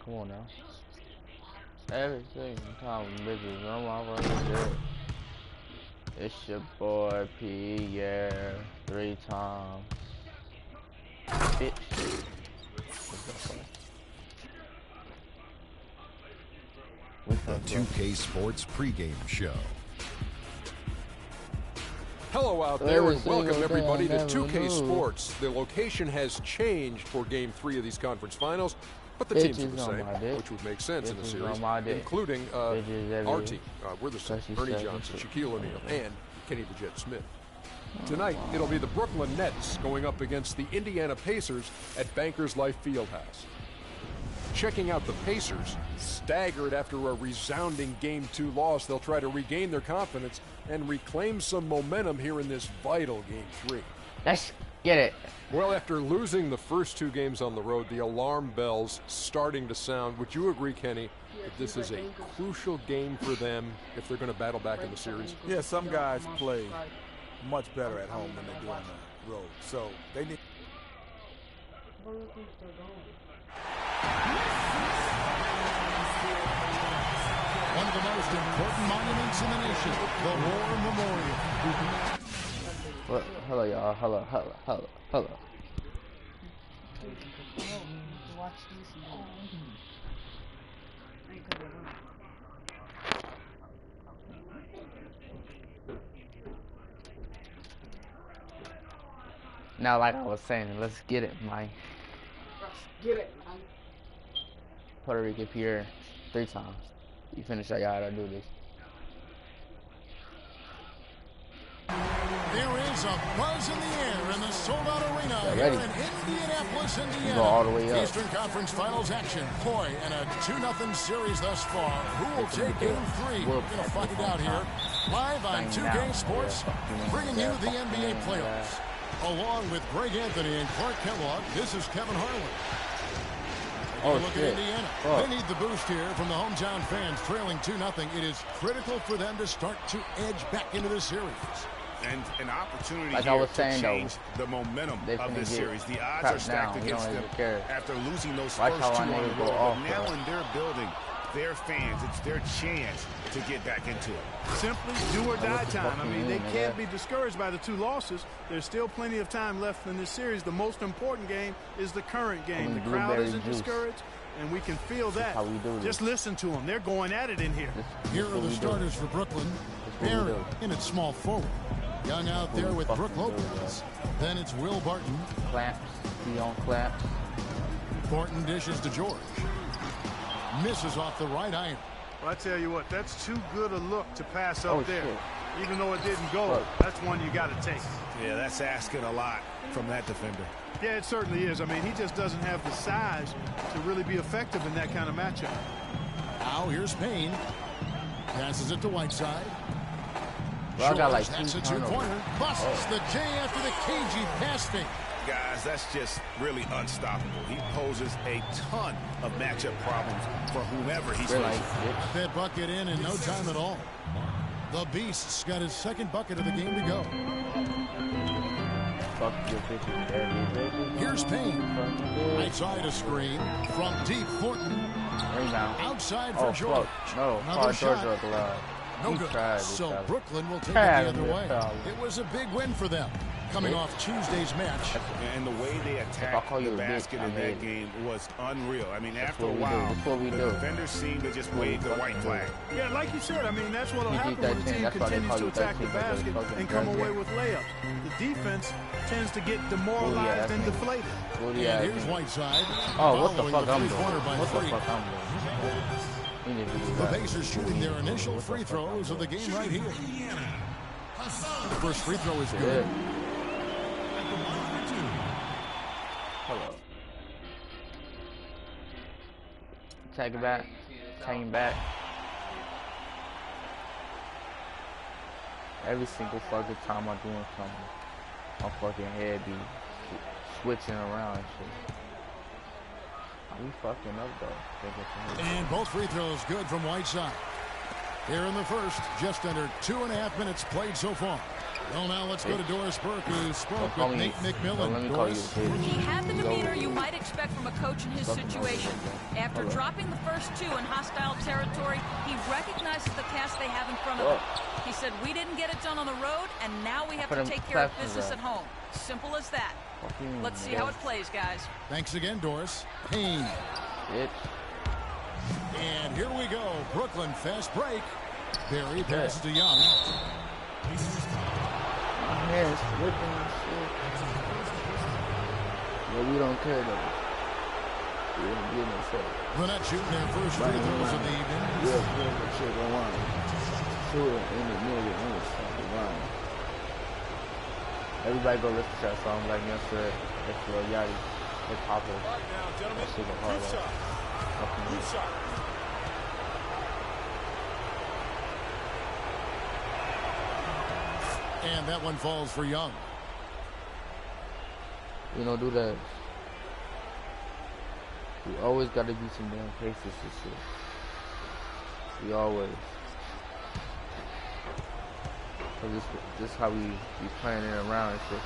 Come on now. Every single time bitches on my fucking dick. It's your boy P, yeah, 3 times. Bitch. The 2K Sports pregame show. Hello out there and welcome everybody to 2K Sports. The location has changed for Game 3 of these conference finals, but the teams are the same, which would make sense in the series, including our team. We're the same: Ernie Johnson, Shaquille O'Neal, and Kenny the Jet Smith. Tonight, it'll be the Brooklyn Nets going up against the Indiana Pacers at Bankers Life Fieldhouse. Checking out the Pacers, staggered after a resounding Game 2 loss, they'll try to regain their confidence and reclaim some momentum here in this vital Game 3. Let's get it. Well, after losing the first 2 games on the road, the alarm bells starting to sound. Would you agree, Kenny, that this is a crucial game for them if they're going to battle back in the series? Yeah, some guys play much better at home than they do on the road, so they need... One of the most important monuments in the nation, the War Memorial. Well, hello, y'all. Hello. Now, like I was saying, let's get it, Mike. Get it, man. Puerto Rican Pierre 3 times. You finish that, y'all gotta do this. There is a buzz in the air in the sold-out arena here in Indianapolis, Indiana. Go all the way up. Eastern Conference Finals action. Boy, and a 2-0 series thus far. Who will take Game 3? We're going to find out here. Live on 2K Sports, bringing you the NBA playoffs. Along with Greg Anthony and Clark Kellogg, this is Kevin Harlan. Look at Indiana. They need the boost here from the hometown fans, trailing 2-0. It is critical for them to start to edge back into this series. And an opportunity like here I was to saying, change the momentum of this series. The odds are stacked against them after losing those Watch first 2 on the road. But now in their building, their fans, it's their chance to get back into it. Simply do or die time. I mean, they can't be discouraged by the 2 losses. There's still plenty of time left in this series. The most important game is the current game. The crowd isn't discouraged, and we can feel that. Just listen to them. They're going at it in here. Here are the starters for Brooklyn. Barry in at small forward. Young out there with Brook Lopez. Then it's Will Barton. Clamps. He on clamps. Barton dishes to George. Misses off the right iron. Well, I tell you what, that's too good a look to pass up there. Even though it didn't go, that's one you got to take. Yeah, that's asking a lot from that defender. Yeah, it certainly is. I mean, he just doesn't have the size to really be effective in that kind of matchup. Now here's Payne. Passes it to Whiteside. Well, I got like that's a 2-pointer. Busts the J after the cagey pass fake. Guys, that's just really unstoppable. He poses a ton of matchup problems for whomever he's facing. That bucket in no time at all. The Beast's got his 2nd bucket of the game to go. Here's Payne. Outside a screen from deep. Thornton. Outside for George. Another shot. No good. So Brooklyn will take it the other way. It was a big win for them, coming off Tuesday's match. And the way they attacked the basket in that game was unreal. I mean, after a while, the defenders seemed to just wave the white flag. Yeah, like you said, I mean, that's what will happen when the team continues to attack the basket and come away with layups. The defense tends to get demoralized and deflated. And here's Whiteside. Oh, what the fuck I'm doing? What the fuck I'm doing? The Pacers shooting their initial free throws of the game right here. The first free throw is good. Hello. Take it back. Take it back. Every single fucking time I'm doing something, my fucking head be switching around and shit. We fucking up though. And both free throws good from Whiteside. Here in the first, just under 2.5 minutes played so far. Well, now let's go to Doris Burke, who spoke with Nate McMillan. He had the demeanor you might expect from a coach in his situation. After dropping the first two in hostile territory, he recognizes the task they have in front of him. He said, we didn't get it done on the road, and now we have to take care of business at home. Simple as that. Let's see how it plays, guys. Thanks again, Doris. Payne. And here we go. Brooklyn fast break. Barry passes to Young. My hand's slipping and shit. But we don't care though. We don't get no fuck. They're not shooting their first free throws of the evening. Yeah, shit go on. Shoot it in the middle of the fucking line. Everybody go listen to that song like yesterday. It's Lil Yachty. Hip hopper. That's super hard. And that one falls for Young. We don't do that. We always got to be some damn cases and shit. We always. Cause this how we be playing it around and shit.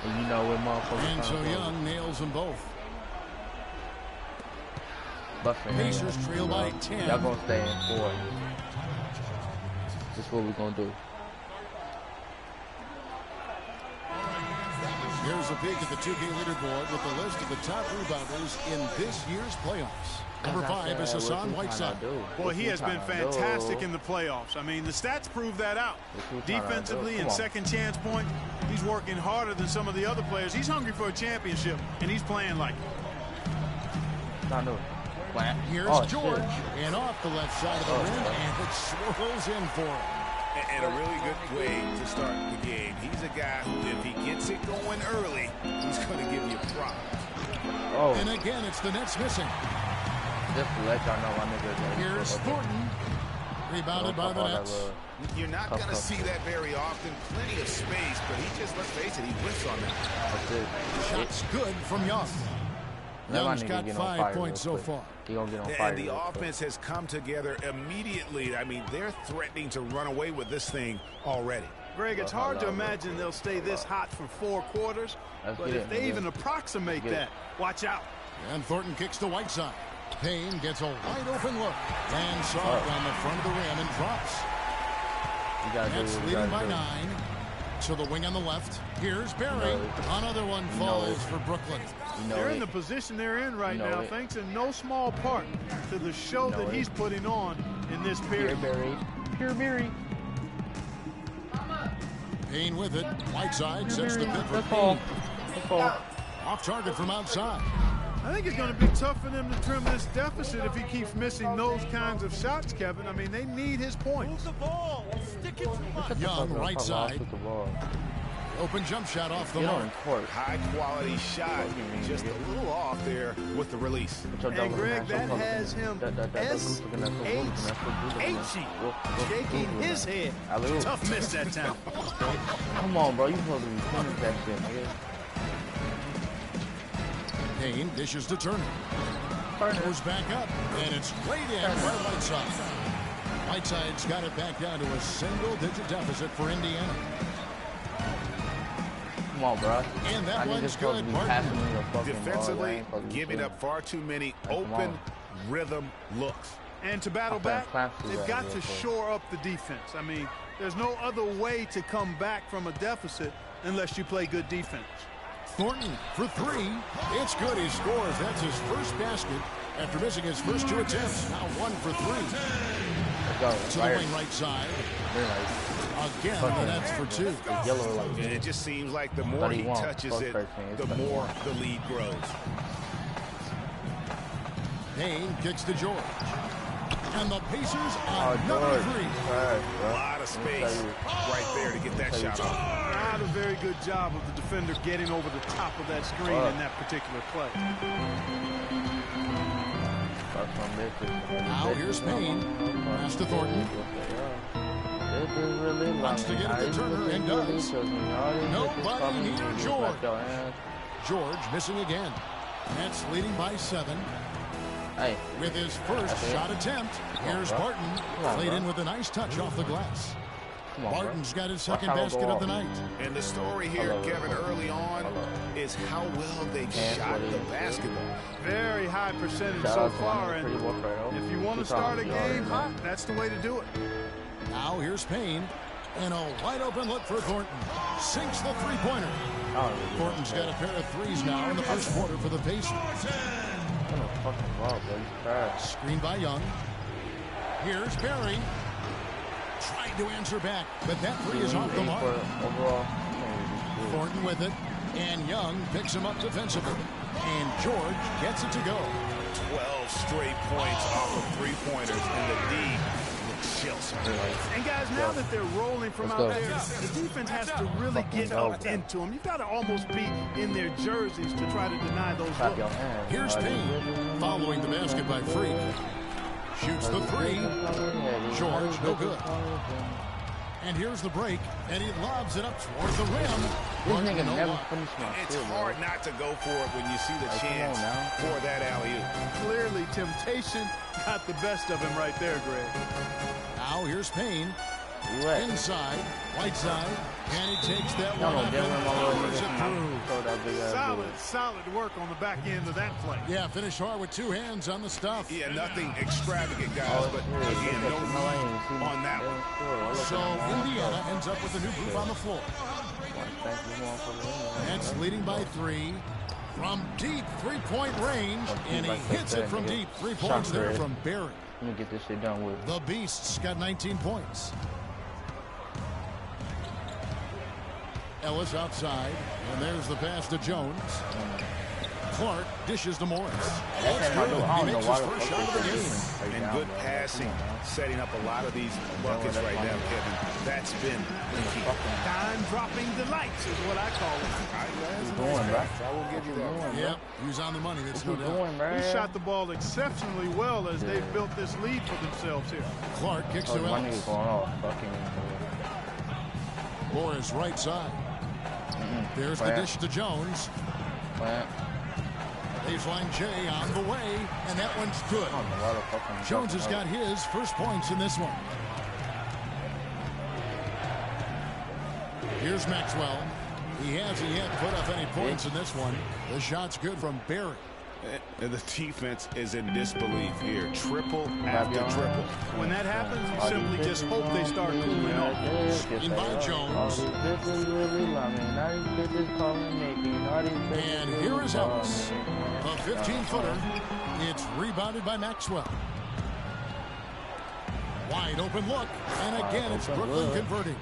And you know when motherfuckers. And so Young nails them both. Pacers trail by 10. Y'all gonna stay in 4. This is what we gonna do. Here's a peek at the 2K leaderboard with the list of the top rebounders in this year's playoffs. Number 5 is Hassan Whiteside. Well, he has been fantastic in the playoffs. I mean, the stats prove that out. Defensively and second chance point, he's working harder than some of the other players. He's hungry for a championship, and he's playing like it. Here's George, and off the left side of the rim, and it swirls in for him. And a really good way to start the game. He's a guy who, if he gets it going early, he's going to give you problems. And again, it's the Nets missing. Just to let y'all know, my nigga. Here's Thornton. Rebounded by the Nets. You're not going to see that very often. Plenty of space, but he just, let's face it, he whiffs on that. That's it. Shots good from Young. Young's got 5 points so far. And the offense has come together immediately. I mean, they're threatening to run away with this thing already. Greg, it's hard to imagine they'll stay this hot for 4 quarters. But if they even approximate that, watch out. And Thornton kicks to Whiteside. Payne gets a wide open look. And Sark on the front of the rim and drops. Nets leading by 9. To the wing on the left. Here's Barry. Another one falls for Brooklyn. They're in the position they're in right now, thanks in no small part to the show that he's putting on in this period. Pure Barry. Payne with it. Whiteside sets the pin for Payne. Off target from outside. I think it's going to be tough for them to trim this deficit if he keeps missing those kinds of shots, Kevin. I mean, they need his points. Young, right side. Open jump shot off the mark. High quality shot. Just a little off there with the release. And Greg, that has him S-H-H-E, shaking his head. Tough miss that time. Come on, bro. You supposed to be playing that shit, nigga. Payne dishes to Turner. Goes back up, and it's laid in by Whiteside. Whiteside's got it back down to a single-digit deficit for Indiana. Come on, bro. And that one's good. Defensively, giving up far too many open rhythm looks. And to battle back, they've got to shore up the defense. I mean, there's no other way to come back from a deficit unless you play good defense. Thornton for 3. It's good. He scores. That's his first basket after missing his first 2 attempts. Now 1 for 3. To the wing right side. Again, the Nets for 2. And it just seems like the more he touches it, the more the lead grows. Payne kicks to George. And the Pacers another 3. A lot of space right there to get that shot off. Not a very good job of the defender getting over the top of that screen in that particular play. Now here's Payne. Pass to Thornton. Wants to get it to Turner and does. Nobody near George. George missing again. Nets leading by 7. With his first shot attempt, here's Barton. Played in with a nice touch off the glass. Come on, Barton's got his second basket of the night. And the story here, Kevin, early on is how well they shot the basketball. Very high percentage so far, and if you want to start a game hot, that's the way to do it. Now here's Payne, and a wide open look for Thornton. Sinks the three-pointer. Thornton's got a pair of threes now in the first quarter for the Pacers. Screen by Young. Here's Barry. Tried to answer back, but that three is off the mark. Thornton with it, and Young picks him up defensively. And George gets it to go. 12 straight points off of three-pointers, and the D looks chills. And guys, now that they're rolling from out there, the defense has to really get up into them. You've got to almost be in their jerseys to try to deny those looks. Here's Payne, following the basket by Freak. Shoots the three. George, no good. And here's the break, and he lobs it up towards the rim. It's hard not to go for it when you see the chance for that alley-oop. Clearly, temptation got the best of him right there, Greg. Now here's Payne. Inside, Whiteside, and he takes that one up and powers it through. Solid work on the back end of that play. Yeah, finish hard with two hands on the stuff. Yeah, nothing extravagant, guys, but again, no move on that one. So Indiana ends up with a new group on the floor. Nets leading by 3 from deep three-point range, and he hits it from deep. 3 points there from Barry. Let me get this shit done with. The Beasts got 19 points. Ellis outside, and there's the pass to Jones. Clark dishes to Morris. That's he makes his first shot of the game. And good passing, setting up a lot of these buckets right now, Kevin. That's been the key. Time-dropping delights is what I call it. I will give you that one. Yep, he was on the money. That's no doubt. He shot the ball exceptionally well as they've built this lead for themselves here. Clark kicks to Ellis. Morris right side. There's the dish to Jones. Baseline Jay on the way, and that one's good. Jones has got his first points in this one. Here's Maxwell. He hasn't yet put up any points in this one. The shot's good from Barry. And the defense is in disbelief here. Triple after triple. When that happens, you simply just hope they start cooling off. In by Jones. And here is Ellis. A 15-footer. It's rebounded by Maxwell. Wide open look. And again, it's Brooklyn converting.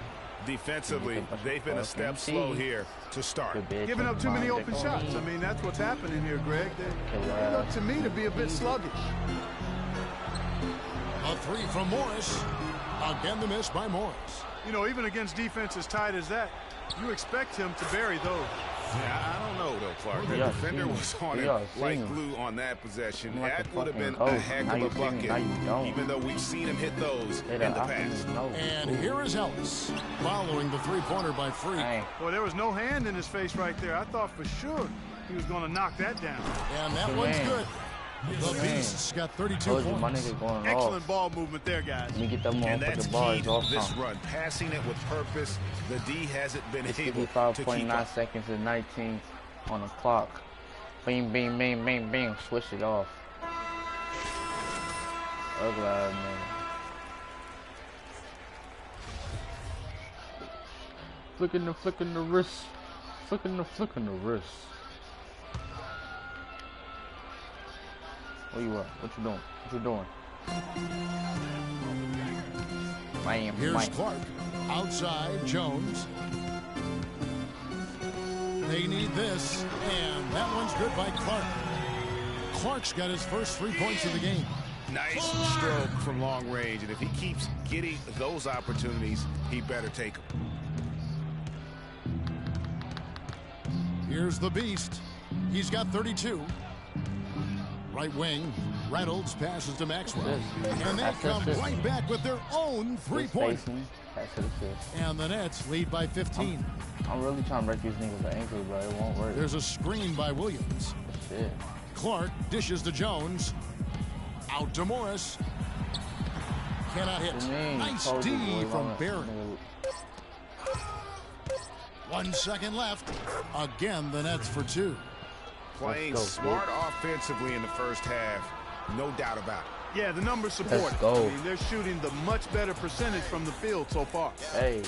Defensively, they've been a step slow here to start. Giving up too many open shots. I mean, that's what's happening here, Greg. They look to me to be a bit sluggish. A three from Morris. Again, the miss by Morris. You know, even against defense as tight as that, you expect him to bury those. Yeah, I don't know, though, Clark. The defender was on it like glue on that possession. That would have been a heck of a bucket, even though we've seen him hit those in the past. And here is Ellis, following the three-pointer by Freak. Boy, there was no hand in his face right there. I thought for sure he was going to knock that down. And that one's good. The Beasts got 32 points. Excellent ball movement there, guys. Let me get that and that's key to this run. Passing it with purpose. The D hasn't been able to keep up. 55.9 seconds and 19 on the clock. Bing, bing, bing, bing, bing. Switch it off. Ugly, man. Flicking the wrist. Flicking the wrist. Where you at? What you doing? What you doing? Here's Clark. Outside, Jones. They need this, and that one's good by Clark. Clark's got his first 3 points of the game. Nice stroke from long range, and if he keeps getting those opportunities, he better take them. Here's the Beast. He's got 32. Right wing, Reynolds passes to Maxwell. And they come right back with their own three-point. And the Nets lead by 15. I'm really trying to break these niggas the ankle, but it won't work. There's a screen by Williams. Shit. Clark dishes to Jones. Out to Morris. Cannot hit. Nice D from Barry. 1 second left. Again, the Nets for 2. Playing smart offensively in the first half, no doubt about it. Yeah, the numbers support it. I mean, they're shooting the much better percentage from the field so far. Hey.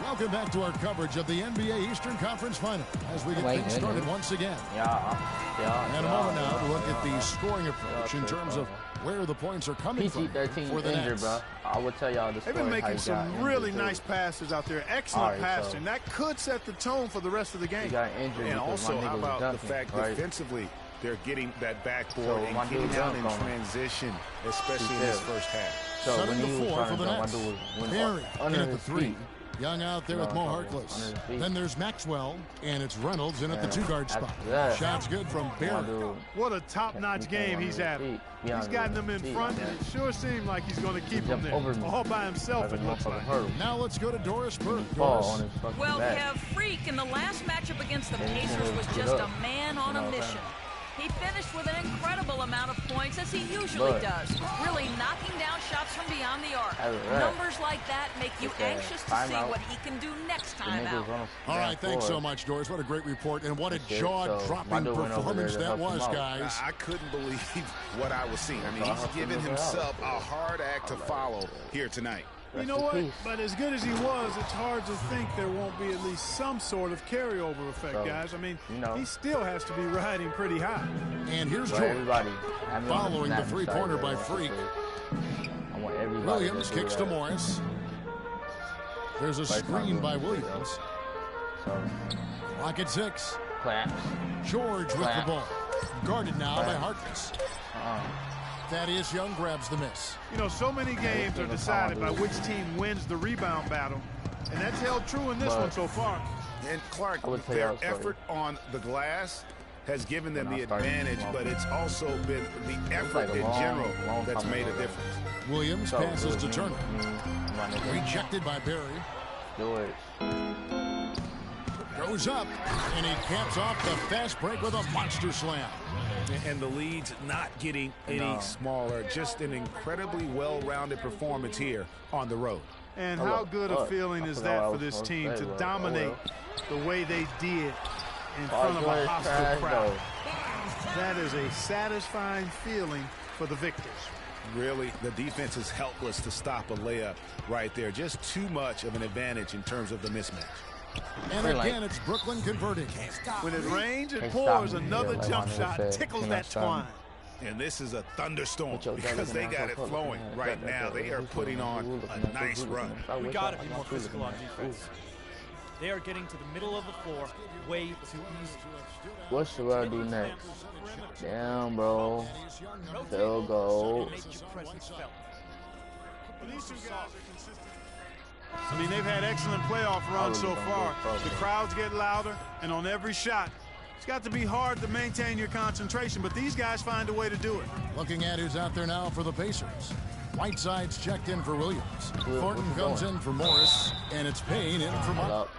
Welcome back to our coverage of the NBA Eastern Conference Final as we get things started once again. And a moment now to look at the scoring approach in terms of where the points are coming from for the Nets. Bro. I will tell y'all the They've been making some really nice passes out there. Excellent passing. That could set the tone for the rest of the game. And also, how about the fact defensively, they're getting that backboard and getting down in transition, especially in this first half. So setting the floor for the Nets. Barry in at the 3. Young out there with Mo Harkless. Then there's Maxwell, and it's Reynolds in at the 2-guard spot. Shots good from Barry. What a top-notch game he's having. He's gotten them in front, and it sure seemed like he's going to keep them there. All by himself, it looks like. Now let's go to Doris Burke. Doris. Well, Kev, Freak in the last matchup against the Pacers was just a man on a mission. He finished with an incredible amount of points, as he usually does, really knocking down shots from beyond the arc. Numbers like that make you anxious to see what he can do next time out. All right, thanks so much, Doris. What a great report, and what a jaw-dropping performance that was, guys. I couldn't believe what I was seeing. I mean, he's given himself a hard act to follow here tonight. You know what? But as good as he was, it's hard to think there won't be at least some sort of carryover effect, guys. I mean, he still has to be riding pretty high. And here's George following the three-pointer by Freak. Williams kicks to Morris. There's a screen by Williams. Clock at 6. George with the ball. Guarded now by Harkless. Thaddeus Young grabs the miss. You know, so many games are decided by which team wins the rebound battle, and that's held true in this one so far. And Clark, their effort on the glass has given them the advantage, but it's also been the effort in general that's made a difference. Williams passes to Turner. Rejected by Barry. Goes up, and he caps off the fast break with a monster slam. And the lead's not getting any smaller. Just an incredibly well-rounded performance here on the road. And how good a feeling is that for this team to dominate the way they did in front of a hostile crowd? That is a satisfying feeling for the victors. Really, the defense is helpless to stop a layup right there. Just too much of an advantage in terms of the mismatch. And again, it's Brooklyn converting. When it rains, it pours. Another jump shot tickles that twine. And this is a thunderstorm because they got it flowing right now. They are putting on a nice run. We got to be more physical on defense. They are getting to the middle of the floor way too easy. What should I do next? Damn, bro. Field goal. I mean, they've had excellent playoff runs so far. The crowds get louder, and on every shot, it's got to be hard to maintain your concentration, but these guys find a way to do it. Looking at who's out there now for the Pacers. Whiteside's checked in for Williams. Thornton comes in for Morris, and it's Payne in for Mark.